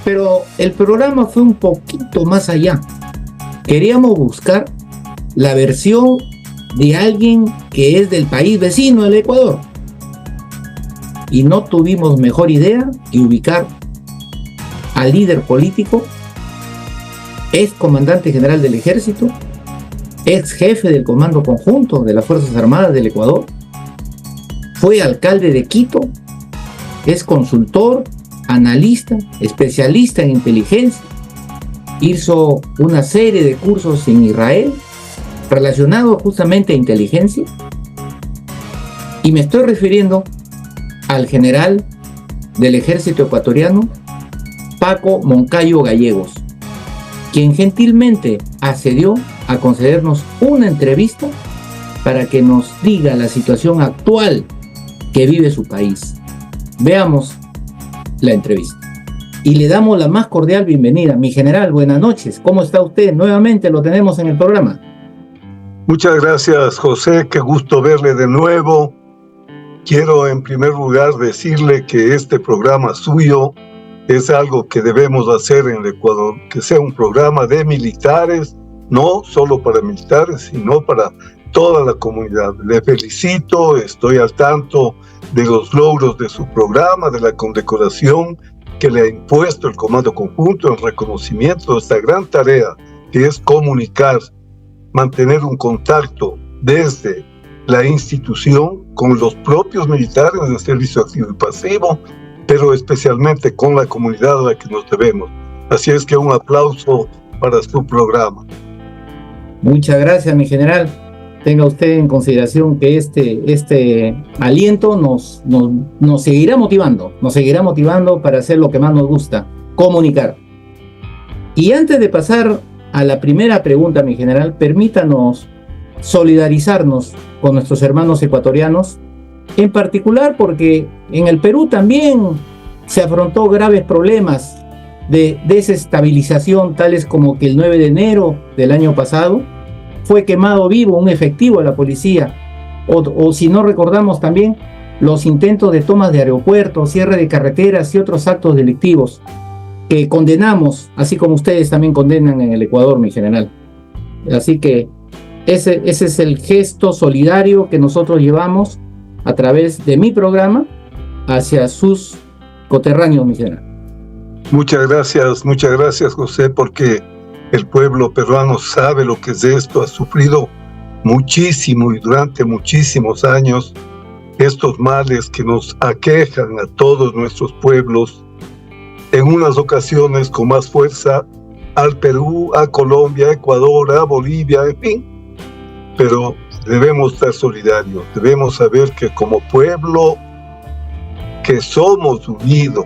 Pero el programa fue un poquito más allá. Queríamos buscar la versión de alguien que es del país vecino, del Ecuador. Y no tuvimos mejor idea que ubicar al líder político, ex comandante general del ejército, ex jefe del Comando Conjunto de las Fuerzas Armadas del Ecuador, fue alcalde de Quito, es consultor, analista, especialista en inteligencia, hizo una serie de cursos en Israel relacionados justamente a inteligencia, y me estoy refiriendo al general del ejército ecuatoriano, Paco Moncayo Gallegos, quien gentilmente accedió a concedernos una entrevista para que nos diga la situación actual que vive su país. Veamos la entrevista. Y le damos la más cordial bienvenida. Mi general, buenas noches. ¿Cómo está usted? Nuevamente lo tenemos en el programa. Muchas gracias, José. Qué gusto verle de nuevo. Quiero en primer lugar decirle que este programa suyo es algo que debemos hacer en el Ecuador, que sea un programa de militares, no solo para militares, sino para toda la comunidad. Le felicito, estoy al tanto de los logros de su programa, de la condecoración que le ha impuesto el Comando Conjunto en reconocimiento de esta gran tarea que es comunicar, mantener un contacto desde la institución con los propios militares del servicio activo y pasivo, pero especialmente con la comunidad a la que nos debemos. Así es que un aplauso para su programa. Muchas gracias, mi general. Tenga usted en consideración que este aliento nos seguirá motivando para hacer lo que más nos gusta, comunicar. Y antes de pasar a la primera pregunta, mi general, permítanos solidarizarnos con nuestros hermanos ecuatorianos, en particular porque en el Perú también se afrontó graves problemas de desestabilización, tales como que el 9 de enero del año pasado fue quemado vivo un efectivo de la policía, o si no recordamos también los intentos de tomas de aeropuertos, cierre de carreteras y otros actos delictivos que condenamos, así como ustedes también condenan en el Ecuador, mi general. Así que ese es el gesto solidario que nosotros llevamos a través de mi programa hacia sus coterráneos, mi general. Muchas gracias, José, porque el pueblo peruano sabe lo que es esto, ha sufrido muchísimo y durante muchísimos años estos males que nos aquejan a todos nuestros pueblos, en unas ocasiones con más fuerza al Perú, a Colombia, a Ecuador, a Bolivia, en fin. Pero debemos estar solidarios, debemos saber que como pueblo que somos unidos,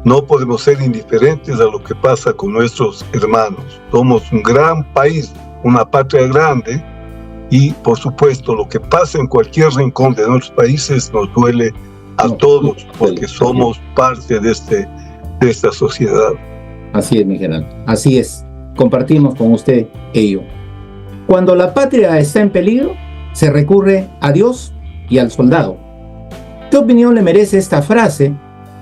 no podemos ser indiferentes a lo que pasa con nuestros hermanos. Somos un gran país, una patria grande, y por supuesto lo que pasa en cualquier rincón de nuestros países nos duele a todos, porque somos parte de esta sociedad. Así es, mi general, así es. Compartimos con usted ello. Cuando la patria está en peligro, se recurre a Dios y al soldado. ¿Qué opinión le merece esta frase?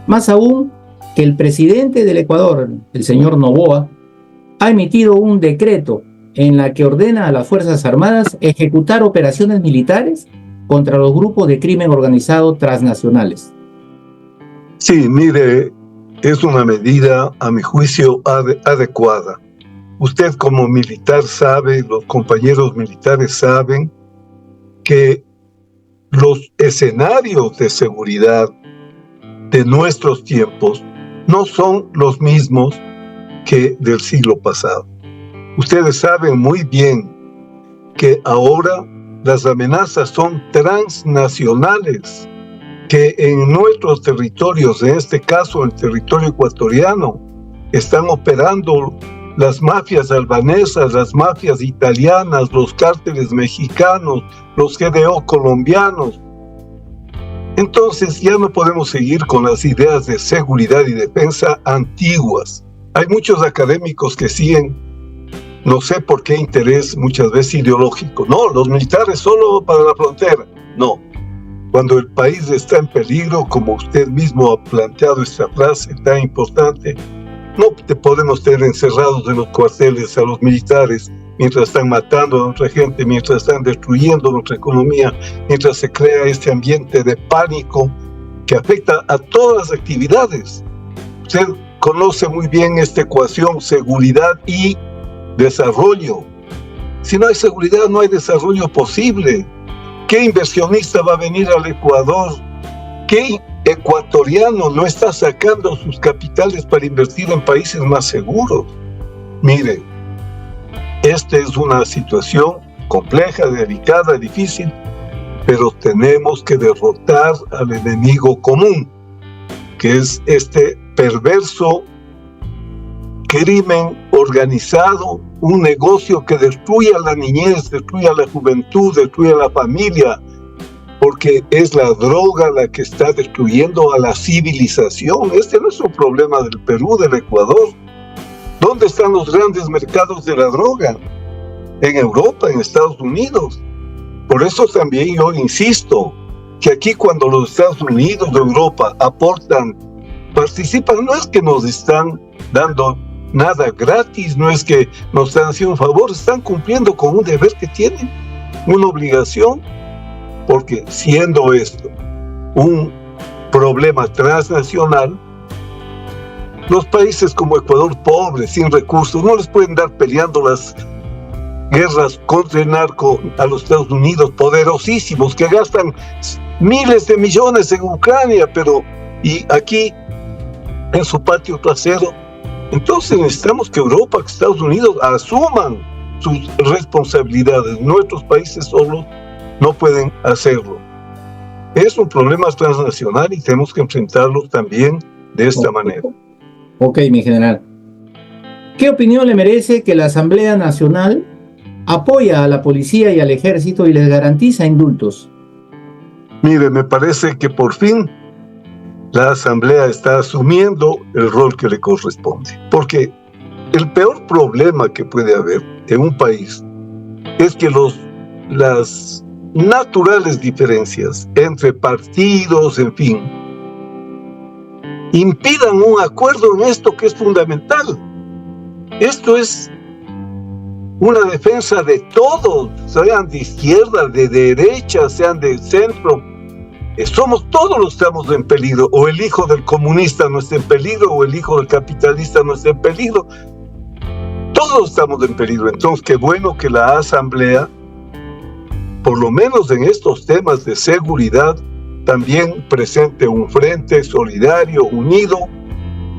Más aún que el presidente del Ecuador, el señor Noboa, ha emitido un decreto en la que ordena a las Fuerzas Armadas ejecutar operaciones militares contra los grupos de crimen organizado transnacionales. Sí, mire, es una medida, a mi juicio, adecuada. Usted como militar sabe, los compañeros militares saben que los escenarios de seguridad de nuestros tiempos no son los mismos que del siglo pasado. Ustedes saben muy bien que ahora las amenazas son transnacionales, que en nuestros territorios, en este caso el territorio ecuatoriano, están operando las mafias albanesas, las mafias italianas, los cárteles mexicanos, los GDO colombianos. Entonces ya no podemos seguir con las ideas de seguridad y defensa antiguas. Hay muchos académicos que siguen, no sé por qué interés, muchas veces ideológico. No, los militares solo para la frontera. No, cuando el país está en peligro, como usted mismo ha planteado esta frase tan importante, no te podemos tener encerrados en los cuarteles a los militares mientras están matando a nuestra gente, mientras están destruyendo nuestra economía, mientras se crea este ambiente de pánico que afecta a todas las actividades. Usted conoce muy bien esta ecuación, seguridad y desarrollo. Si no hay seguridad, no hay desarrollo posible. ¿Qué inversionista va a venir al Ecuador? ¿Qué ecuatoriano no está sacando sus capitales para invertir en países más seguros? Mire, esta es una situación compleja, delicada, difícil, pero tenemos que derrotar al enemigo común, que es este perverso crimen organizado, un negocio que destruye a la niñez, destruye a la juventud, destruye a la familia, porque es la droga la que está destruyendo a la civilización. Este no es un problema del Perú, del Ecuador. ¿Dónde están los grandes mercados de la droga? En Europa, en Estados Unidos. Por eso también yo insisto que aquí cuando los Estados Unidos de Europa aportan, participan, no es que nos están dando nada gratis, no es que nos están haciendo un favor, están cumpliendo con un deber que tienen, una obligación, porque siendo esto un problema transnacional, los países como Ecuador, pobres, sin recursos, no les pueden dar peleando las guerras contra el narco a los Estados Unidos, poderosísimos, que gastan miles de millones en Ucrania, y aquí, en su patio trasero. Entonces necesitamos que Europa, que Estados Unidos asuman sus responsabilidades. Nuestros países solos no pueden hacerlo. Es un problema transnacional y tenemos que enfrentarlo también de esta manera. Ok, mi general. ¿Qué opinión le merece que la Asamblea Nacional apoya a la policía y al ejército y les garantiza indultos? Mire, me parece que por fin la Asamblea está asumiendo el rol que le corresponde. Porque el peor problema que puede haber en un país es que las naturales diferencias entre partidos, en fin, impidan un acuerdo en esto que es fundamental. Esto es una defensa de todos, sean de izquierda, de derecha, sean de centro. Somos todos los que estamos en peligro, o el hijo del comunista no está en peligro, o el hijo del capitalista no está en peligro. Todos estamos en peligro. Entonces, qué bueno que la Asamblea, por lo menos en estos temas de seguridad, también presente un frente solidario, unido,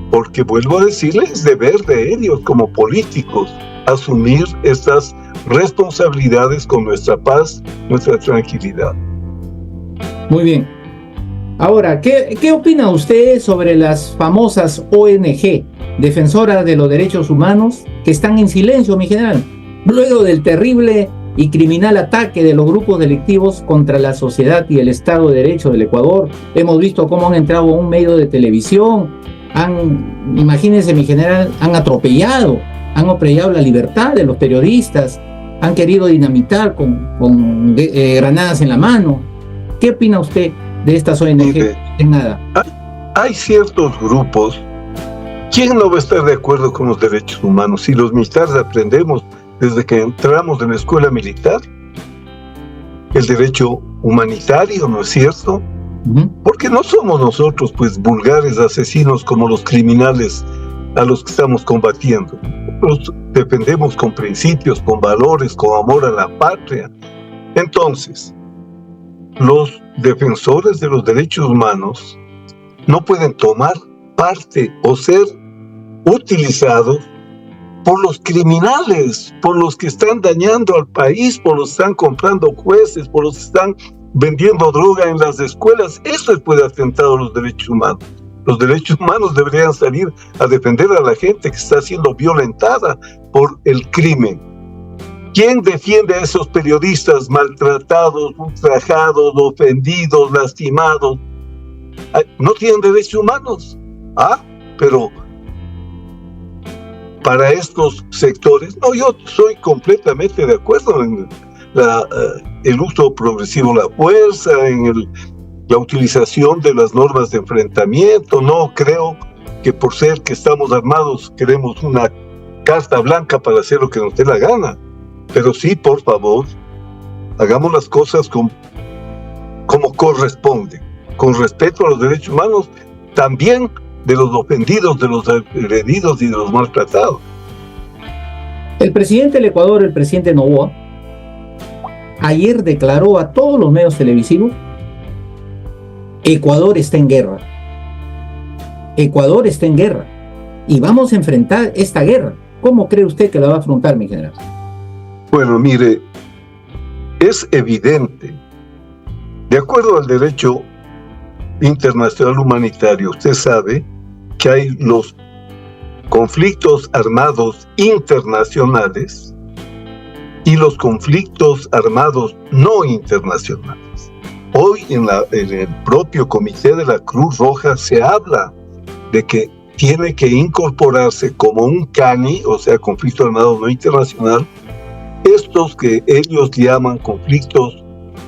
porque vuelvo a decirles, es deber de ellos como políticos asumir estas responsabilidades con nuestra paz, nuestra tranquilidad. Muy bien. Ahora, ¿qué opina usted sobre las famosas ONG, defensoras de los derechos humanos, que están en silencio, mi general, luego del terrible y criminal ataque de los grupos delictivos contra la sociedad y el Estado de Derecho del Ecuador? Hemos visto cómo han entrado a un medio de televisión, imagínense, mi general, han atropellado la libertad de los periodistas, han querido dinamitar con granadas en la mano. ¿Qué opina usted de estas ONG? En nada. Hay ciertos grupos. ¿Quién no va a estar de acuerdo con los derechos humanos? Si los militares aprendemos desde que entramos en la escuela militar el derecho humanitario, ¿no es cierto? Porque no somos nosotros, pues, vulgares asesinos como los criminales a los que estamos combatiendo. Nosotros defendemos con principios, con valores, con amor a la patria. Entonces, los defensores de los derechos humanos no pueden tomar parte o ser utilizados por los criminales, por los que están dañando al país, por los que están comprando jueces, por los que están vendiendo droga en las escuelas. Eso puede atentar a los derechos humanos. Los derechos humanos deberían salir a defender a la gente que está siendo violentada por el crimen. ¿Quién defiende a esos periodistas maltratados, ultrajados, ofendidos, lastimados? ¿No tienen derechos humanos? Pero para estos sectores, no, yo soy completamente de acuerdo en el uso progresivo de la fuerza, en la utilización de las normas de enfrentamiento. No creo que por ser que estamos armados queremos una carta blanca para hacer lo que nos dé la gana, pero sí, por favor, hagamos las cosas como corresponde, con respeto a los derechos humanos, también de los ofendidos, de los agredidos y de los maltratados. El presidente del Ecuador, el presidente Noboa, ayer declaró a todos los medios televisivos: Ecuador está en guerra. Ecuador está en guerra y vamos a enfrentar esta guerra. ¿Cómo cree usted que la va a afrontar, mi general? Bueno, mire, es evidente, de acuerdo al derecho internacional humanitario, usted sabe que hay los conflictos armados internacionales y los conflictos armados no internacionales. Hoy en el propio Comité de la Cruz Roja se habla de que tiene que incorporarse como un CANI, o sea, conflicto armado no internacional, estos que ellos llaman conflictos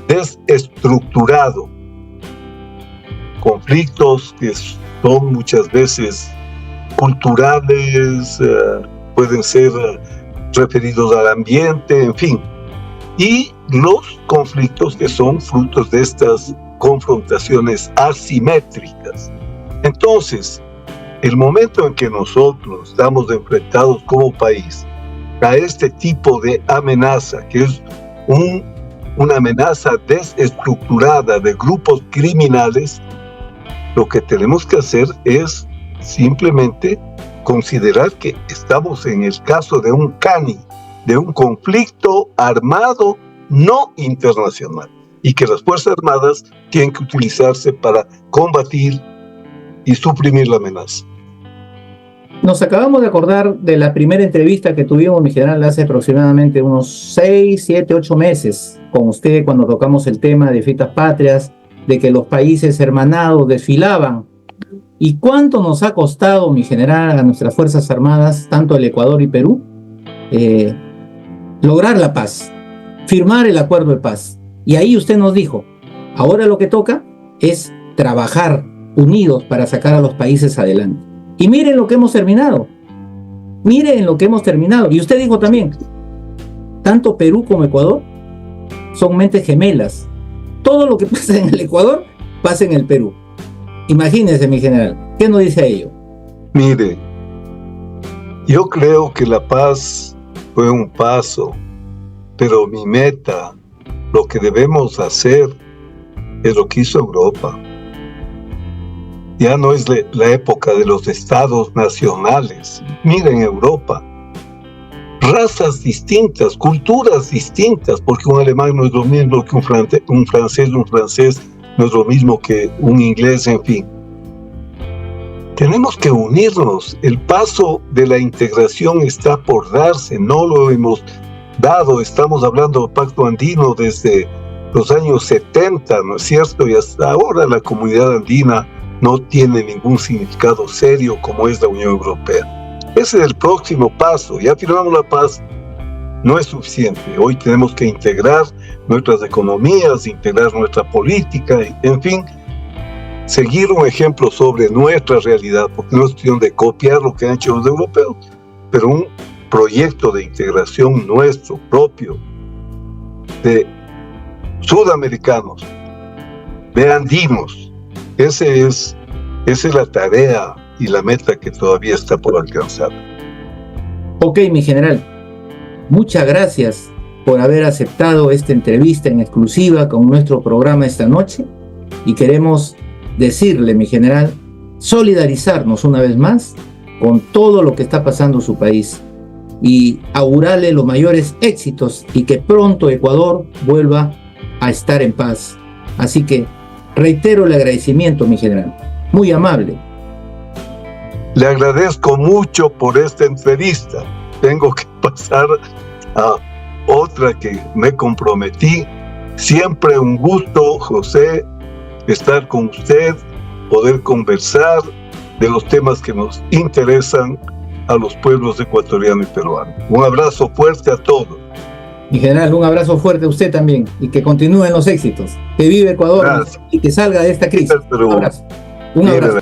desestructurados, conflictos que son muchas veces culturales, pueden ser referidos al ambiente, en fin, y los conflictos que son frutos de estas confrontaciones asimétricas. Entonces, el momento en que nosotros estamos enfrentados como país a este tipo de amenaza, que es una amenaza desestructurada de grupos criminales, lo que tenemos que hacer es simplemente considerar que estamos en el caso de un CANI, de un conflicto armado no internacional, y que las Fuerzas Armadas tienen que utilizarse para combatir y suprimir la amenaza. Nos acabamos de acordar de la primera entrevista que tuvimos, mi general, hace aproximadamente unos 6, 7, 8 meses con usted, cuando tocamos el tema de fiestas patrias, de que los países hermanados desfilaban. ¿Y cuánto nos ha costado, mi general, a nuestras Fuerzas Armadas, tanto el Ecuador y Perú, lograr la paz, firmar el acuerdo de paz? Y ahí usted nos dijo, ahora lo que toca es trabajar unidos para sacar a los países adelante. Y miren lo que hemos terminado. Miren lo que hemos terminado. Y usted dijo también, tanto Perú como Ecuador son mentes gemelas. Todo lo que pasa en el Ecuador pasa en el Perú. Imagínense, mi general, ¿qué nos dice a ello? Mire, yo creo que la paz fue un paso, pero mi meta, lo que debemos hacer, es lo que hizo Europa. Ya no es la época de los estados nacionales. Miren Europa, razas distintas, culturas distintas, porque un alemán no es lo mismo que un francés no es lo mismo que un inglés, en fin. Tenemos que unirnos. El paso de la integración está por darse, no lo hemos dado. Estamos hablando del Pacto Andino desde los años 70, ¿no es cierto? Y hasta ahora la comunidad andina no tiene ningún significado serio como es la Unión Europea. Ese es el próximo paso. Ya firmamos la paz, no es suficiente. Hoy tenemos que integrar nuestras economías, integrar nuestra política, en fin, seguir un ejemplo sobre nuestra realidad, porque no es cuestión de copiar lo que han hecho los europeos, pero un proyecto de integración nuestro, propio, de sudamericanos, de andinos. Esa es la tarea y la meta que todavía está por alcanzar. Ok, mi general, muchas gracias por haber aceptado esta entrevista en exclusiva con nuestro programa esta noche, y queremos decirle, mi general, solidarizarnos una vez más con todo lo que está pasando en su país y augurarle los mayores éxitos y que pronto Ecuador vuelva a estar en paz. Así que reitero el agradecimiento, mi general, muy amable. Le agradezco mucho por esta entrevista. Tengo que pasar a otra que me comprometí. Siempre un gusto, José, estar con usted, poder conversar de los temas que nos interesan a los pueblos ecuatoriano y peruano. Un abrazo fuerte a todos. Mi general, un abrazo fuerte a usted también y que continúen los éxitos. Que vive Ecuador. Gracias. Y que salga de esta crisis. Viva el Perú. Un abrazo. Un Viva abrazo.